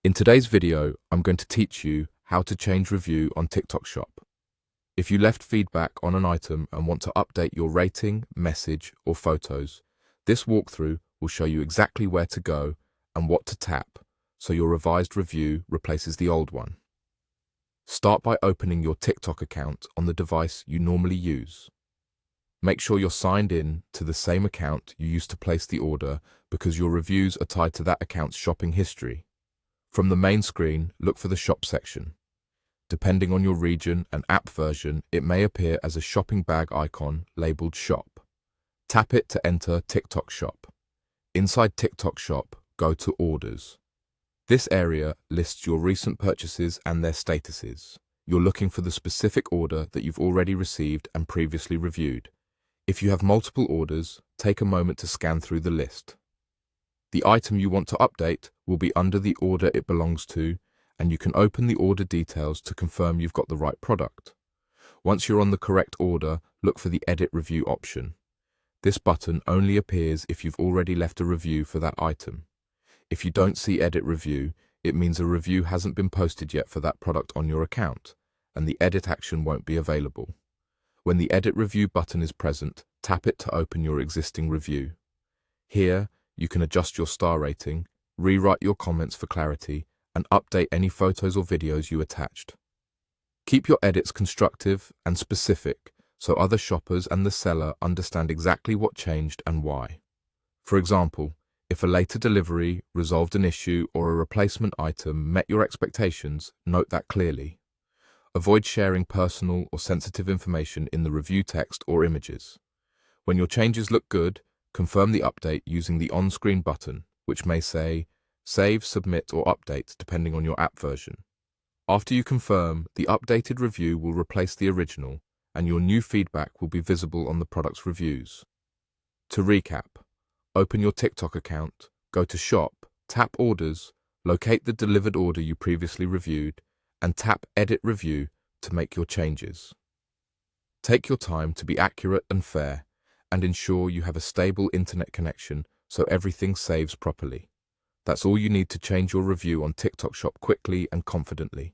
In today's video, I'm going to teach you how to change review on TikTok Shop. If you left feedback on an item and want to update your rating, message, or photos, this walkthrough will show you exactly where to go and what to tap so your revised review replaces the old one. Start by opening your TikTok account on the device you normally use. Make sure you're signed in to the same account you used to place the order because your reviews are tied to that account's shopping history. From the main screen, look for the shop section. Depending on your region and app version, it may appear as a shopping bag icon labeled Shop. Tap it to enter TikTok Shop. Inside TikTok Shop, go to Orders. This area lists your recent purchases and their statuses. You're looking for the specific order that you've already received and previously reviewed. If you have multiple orders, take a moment to scan through the list. The item you want to update will be under the order it belongs to, and you can open the order details to confirm you've got the right product. Once you're on the correct order, look for the Edit Review option. This button only appears if you've already left a review for that item. If you don't see Edit Review, it means a review hasn't been posted yet for that product on your account, and the edit action won't be available. When the Edit Review button is present, tap it to open your existing review. Here, you can adjust your star rating, rewrite your comments for clarity, and update any photos or videos you attached. Keep your edits constructive and specific so other shoppers and the seller understand exactly what changed and why. For example, if a later delivery resolved an issue or a replacement item met your expectations, note that clearly. Avoid sharing personal or sensitive information in the review text or images. When your changes look good, confirm the update using the on-screen button, which may say Save, Submit, or Update depending on your app version. After you confirm, the updated review will replace the original, and your new feedback will be visible on the product's reviews. To recap, open your TikTok account, go to Shop, tap Orders, locate the delivered order you previously reviewed, and tap Edit Review to make your changes. Take your time to be accurate and fair, and ensure you have a stable internet connection so everything saves properly. That's all you need to change your review on TikTok Shop quickly and confidently.